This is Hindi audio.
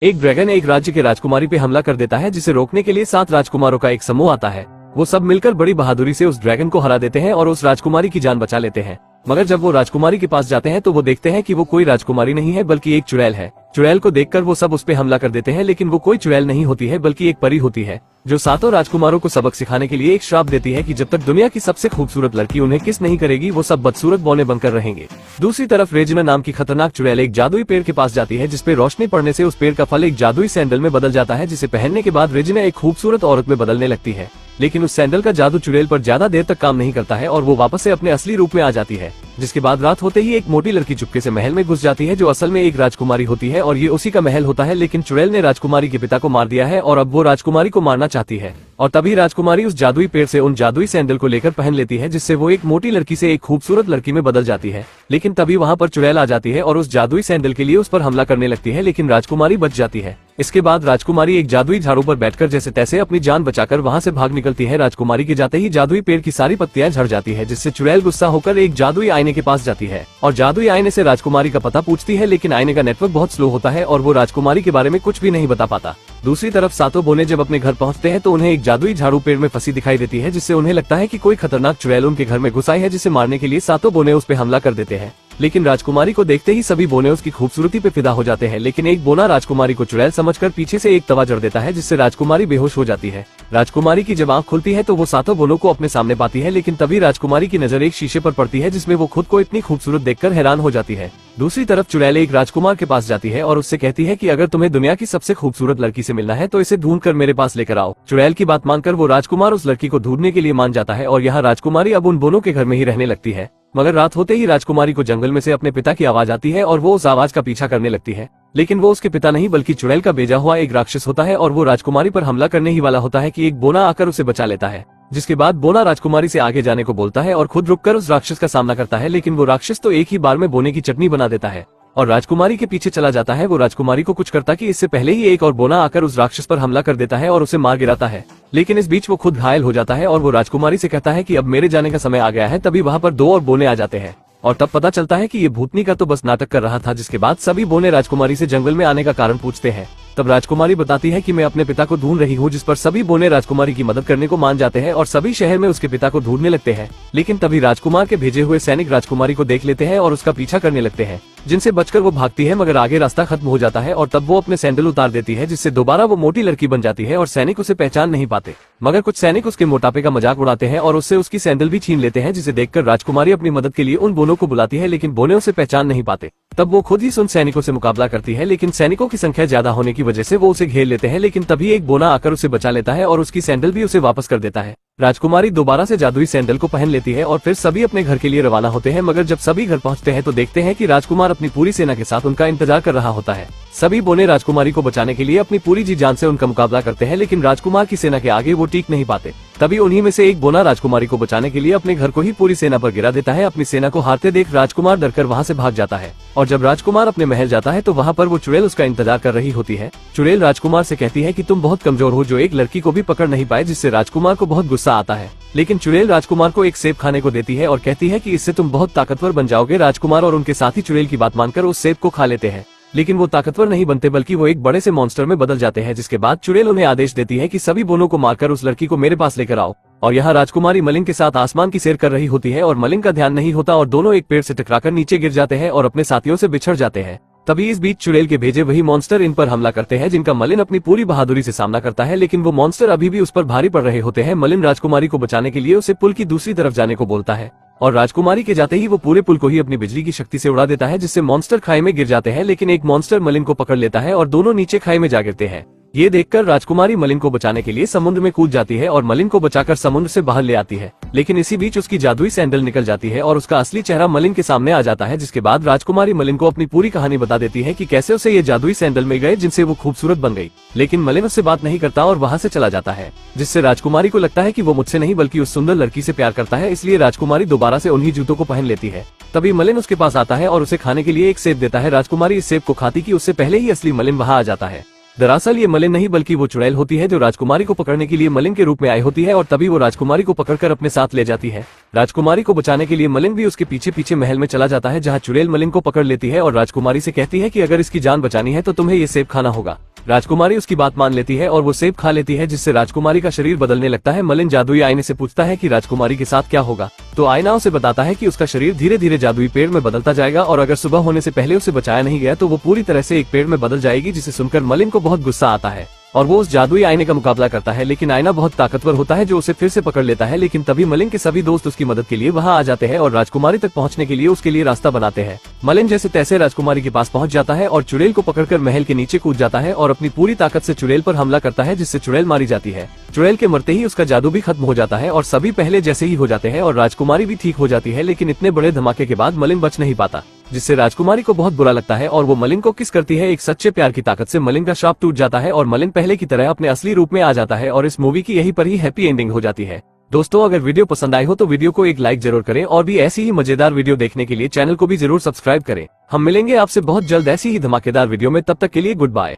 एक ड्रैगन एक राज्य के राजकुमारी पे हमला कर देता है, जिसे रोकने के लिए 7 राजकुमारों का एक समूह आता है। वो सब मिलकर बड़ी बहादुरी से उस ड्रैगन को हरा देते हैं और उस राजकुमारी की जान बचा लेते हैं। मगर जब वो राजकुमारी के पास जाते हैं तो वो देखते हैं कि वो कोई राजकुमारी नहीं है बल्कि एक चुड़ैल है। चुड़ैल को देखकर वो सब उस पे हमला कर देते हैं, लेकिन वो कोई चुड़ैल नहीं होती है बल्कि एक परी होती है, जो 7 राजकुमारों को सबक सिखाने के लिए एक श्राप देती है कि जब तक दुनिया की सबसे खूबसूरत लड़की उन्हें किस नहीं करेगी वो सब बदसूरत बौने बनकर रहेंगे। दूसरी तरफ रेजिना नाम की खतरनाक चुड़ैल एक जादुई पेड़ के पास जाती है, जिसपे रोशनी पड़ने से उस पेड़ का फल एक जादुई सैंडल में बदल जाता है, जिसे पहनने के बाद रेजिना एक खूबसूरत औरत में बदलने लगती है। लेकिन उस सैंडल का जादू चुड़ैल पर ज्यादा देर तक काम नहीं करता है और वो वापस से अपने असली रूप में आ जाती है। जिसके बाद रात होते ही एक मोटी लड़की चुपके से महल में घुस जाती है, जो असल में एक राजकुमारी होती है और ये उसी का महल होता है। लेकिन चुड़ैल ने राजकुमारी के पिता को मार दिया है और अब वो राजकुमारी को मारना चाहती है। और तभी राजकुमारी उस जादुई पेड़ से उन जादुई सैंडल को लेकर पहन लेती है, जिससे वो एक मोटी लड़की से एक खूबसूरत लड़की में बदल जाती है। लेकिन तभी वहाँ पर चुड़ैल आ जाती है और उस जादुई सैंडल के लिए उस पर हमला करने लगती है, लेकिन राजकुमारी बच जाती है। इसके बाद राजकुमारी एक जादुई झाड़ू पर बैठकर जैसे तैसे अपनी जान बचाकर वहाँ से भाग निकलती है। राजकुमारी के जाते ही जादुई पेड़ की सारी पत्तियां झड़ जाती है, जिससे चुड़ैल गुस्सा होकर एक जादुई आईने के पास जाती है और जादुई आईने से राजकुमारी का पता पूछती है, लेकिन आईने का नेटवर्क बहुत स्लो होता है और वो राजकुमारी के बारे में कुछ भी नहीं बता पाता। दूसरी तरफ 7 बोने जब अपने घर पहुंचते हैं तो उन्हें एक जादुई झाड़ू पेड़ में फंसी दिखाई देती है, जिससे उन्हें लगता है कि कोई खतरनाक चुड़ैल उनके घर में घुस आई है, जिसे मारने के लिए 7 बोने उस पे हमला कर देते हैं। लेकिन राजकुमारी को देखते ही सभी बोने उसकी खूबसूरती पे फिदा हो जाते हैं, लेकिन एक बोना राजकुमारी को चुड़ैल समझकर पीछे से एक तवा जड़ देता है, जिससे राजकुमारी बेहोश हो जाती है। राजकुमारी की जब आंख खुलती है तो वो 7 बोनों को अपने सामने पाती है, लेकिन तभी राजकुमारी की नजर एक शीशे पर पड़ती है, जिसमें वो खुद को इतनी खूबसूरत देखकर हैरान हो जाती है। दूसरी तरफ चुड़ैल एक राजकुमार के पास जाती है और उससे कहती है कि अगर तुम्हें दुनिया की सबसे खूबसूरत लड़की से मिलना है तो इसे ढूंढकर मेरे पास लेकर आओ। चुड़ैल की बात मानकर वो राजकुमार उस लड़की को ढूंढने के लिए मान जाता है और यहाँ राजकुमारी अब उन बोनों के घर में ही रहने लगती है। मगर रात होते ही राजकुमारी को जंगल में से अपने पिता की आवाज आती है और वो उस आवाज का पीछा करने लगती है, लेकिन वो उसके पिता नहीं बल्कि चुड़ैल का भेजा हुआ एक राक्षस होता है और वो राजकुमारी पर हमला करने ही वाला होता है कि एक बोना आकर उसे बचा लेता है। जिसके बाद बोना राजकुमारी से आगे जाने को बोलता है और खुद रुककर उस राक्षस का सामना करता है, लेकिन वो राक्षस तो एक ही बार में बोने की चटनी बना देता है और राजकुमारी के पीछे चला जाता है। वो राजकुमारी को कुछ करता कि इससे पहले ही एक और बोना आकर उस राक्षस पर हमला कर देता है और उसे मार गिराता है, लेकिन इस बीच वो खुद घायल हो जाता है और वो राजकुमारी से कहता है कि अब मेरे जाने का समय आ गया है। तभी वहाँ पर 2 और बोने आ जाते हैं और तब पता चलता है कि ये भूतनी का तो बस नाटक कर रहा था। जिसके बाद सभी बोने राजकुमारी से जंगल में आने का कारण पूछते हैं। तब राजकुमारी बताती है कि मैं अपने पिता को ढूंढ रही हूँ, जिस पर सभी बोने राजकुमारी की मदद करने को मान जाते हैं और सभी शहर में उसके पिता को ढूंढने लगते हैं। लेकिन तभी राजकुमार के भेजे हुए सैनिक राजकुमारी को देख लेते हैं और उसका पीछा करने लगते हैं, जिनसे बचकर वो भागती है, मगर आगे रास्ता खत्म हो जाता है और तब वो अपने सैंडल उतार देती है, जिससे दोबारा वो मोटी लड़की बन जाती है और सैनिक उसे पहचान नहीं पाते। मगर कुछ सैनिक उसके मोटापे का मजाक उड़ाते हैं और उससे उसकी सैंडल भी छीन लेते हैं, जिसे देखकर राजकुमारी अपनी मदद के लिए उन बोनों को बुलाती है, लेकिन बोने उसे पहचान नहीं पाते। तब वो खुद ही उन सैनिकों से मुकाबला करती है, लेकिन सैनिकों की संख्या ज्यादा होने की वजह से वो उसे घेर लेते हैं। लेकिन तभी एक बोना आकर उसे बचा लेता है और उसकी सैंडल भी उसे वापस कर देता है। राजकुमारी दोबारा से जादुई सैंडल को पहन लेती है और फिर सभी अपने घर के लिए रवाना होते हैं। मगर जब सभी घर पहुंचते हैं तो देखते हैं कि राजकुमार अपनी पूरी सेना के साथ उनका इंतजार कर रहा होता है। सभी बोने राजकुमारी को बचाने के लिए अपनी पूरी जी जान से उनका मुकाबला करते हैं, लेकिन राजकुमार की सेना के आगे वो टिक नहीं पाते। तभी उन्हीं में से एक बोना राजकुमारी को बचाने के लिए अपने घर को ही पूरी सेना पर गिरा देता है। अपनी सेना को हारते देख राजकुमार डरकर वहाँ से भाग जाता है और जब राजकुमार अपने महल जाता है तो वहाँ पर वो चुड़ैल उसका इंतजार कर रही होती है। चुड़ैल राजकुमार से कहती है कि तुम बहुत कमजोर हो, जो एक लड़की को भी पकड़ नहीं पाए, जिससे राजकुमार को बहुत गुस्सा आता है। लेकिन चुड़ैल राजकुमार को एक सेब खाने को देती है और कहती है कि इससे तुम बहुत ताकतवर बन जाओगे। राजकुमार और उनके साथी चुड़ैल की बात मानकर उस सेब को खा लेते हैं, लेकिन वो ताकतवर नहीं बनते बल्कि वो एक बड़े से मॉन्स्टर में बदल जाते हैं। जिसके बाद चुड़ैल उन्हें आदेश देती है कि सभी बोनों को मारकर उस लड़की को मेरे पास लेकर आओ। और यहाँ राजकुमारी मलिंग के साथ आसमान की सैर कर रही होती है और मलिंग का ध्यान नहीं होता और दोनों एक पेड़ से टकराकर नीचे गिर जाते हैं और अपने साथियों से बिछड़ जाते हैं। तभी इस बीच चुड़ैल के भेजे वही मॉन्स्टर इन पर हमला करते हैं, जिनका मलिन अपनी पूरी बहादुरी से सामना करता है, लेकिन वो मॉन्स्टर अभी भी उस पर भारी पड़ रहे होते हैं। मलिन राजकुमारी को बचाने के लिए उसे पुल की दूसरी तरफ जाने को बोलता है और राजकुमारी के जाते ही वो पूरे पुल को ही अपनी बिजली की शक्ति से उड़ा देता है, जिससे मॉन्स्टर खाई में गिर जाते हैं। लेकिन एक मॉन्स्टर मलिन को पकड़ लेता है और दोनों नीचे खाई में जा गिरते हैं। ये देखकर राजकुमारी मलिन को बचाने के लिए समुद्र में कूद जाती है और मलिन को बचाकर समुद्र से बाहर ले आती है। लेकिन इसी बीच उसकी जादुई सैंडल निकल जाती है और उसका असली चेहरा मलिन के सामने आ जाता है। जिसके बाद राजकुमारी मलिन को अपनी पूरी कहानी बता देती है कि कैसे उसे ये जादुई सैंडल मिल गए, जिनसे वो खूबसूरत बन गई। लेकिन मलिन उससे बात नहीं करता और वहाँ से चला जाता है, जिससे राजकुमारी को लगता है कि वो मुझसे नहीं बल्कि उस सुंदर लड़की से प्यार करता है। इसलिए राजकुमारी दोबारा से उन्हीं जूतों को पहन लेती है। तभी मलिन उसके पास आता है और उसे खाने के लिए एक सेब देता है। राजकुमारी इस सेब को खाती कि उससे पहले ही असली मलिन वहाँ आ जाता है। दरअसल ये मलिन नहीं बल्कि वो चुड़ैल होती है जो राजकुमारी को पकड़ने के लिए मलिन के रूप में आई होती है और तभी वो राजकुमारी को पकड़कर अपने साथ ले जाती है। राजकुमारी को बचाने के लिए मलिन भी उसके पीछे पीछे महल में चला जाता है, जहाँ चुड़ैल मलिन को पकड़ लेती है और राजकुमारी से कहती है कि अगर इसकी जान बचानी है तो तुम्हें ये सेब खाना होगा। राजकुमारी उसकी बात मान लेती है और वो सेब खा लेती है, जिससे राजकुमारी का शरीर बदलने लगता है। मलिन जादुई आईने से पूछता है कि राजकुमारी के साथ क्या होगा, तो आईना उसे बताता है कि उसका शरीर धीरे धीरे जादुई पेड़ में बदलता जाएगा और अगर सुबह होने से पहले उसे बचाया नहीं गया तो वो पूरी तरह से एक पेड़ में बदल जाएगी, जिसे सुनकर मलिन को बहुत गुस्सा आता है और वो उस जादुई आईने का मुकाबला करता है। लेकिन आईना बहुत ताकतवर होता है जो उसे फिर से पकड़ लेता है। लेकिन तभी मलिन के सभी दोस्त उसकी मदद के लिए वहां आ जाते हैं और राजकुमारी तक पहुंचने के लिए उसके लिए रास्ता बनाते हैं। मलिन जैसे तैसे राजकुमारी के पास पहुंच जाता है और चुड़ैल को पकड़कर महल के नीचे कूद जाता है और अपनी पूरी ताकत से चुड़ैल पर हमला करता है, जिससे चुड़ैल मारी जाती है। चुड़ैल के मरते ही उसका जादू भी खत्म हो जाता है और सभी पहले जैसे ही हो जाते हैं और राजकुमारी भी ठीक हो जाती है। लेकिन इतने बड़े धमाके के बाद मलिन बच नहीं पाता, जिससे राजकुमारी को बहुत बुरा लगता है और वो मलिन को किस करती है। एक सच्चे प्यार की ताकत से मलिन का श्राप टूट जाता है और मलिन पहले की तरह अपने असली रूप में आ जाता है और इस मूवी की यही पर ही हैप्पी एंडिंग हो जाती है। दोस्तों, अगर वीडियो पसंद आई हो तो वीडियो को एक लाइक जरूर करें और भी ऐसी ही मजेदार वीडियो देखने के लिए चैनल को भी जरूर सब्सक्राइब करें। हम मिलेंगे आपसे बहुत जल्द ऐसी ही धमाकेदार वीडियो में, तब तक के लिए गुड बाय।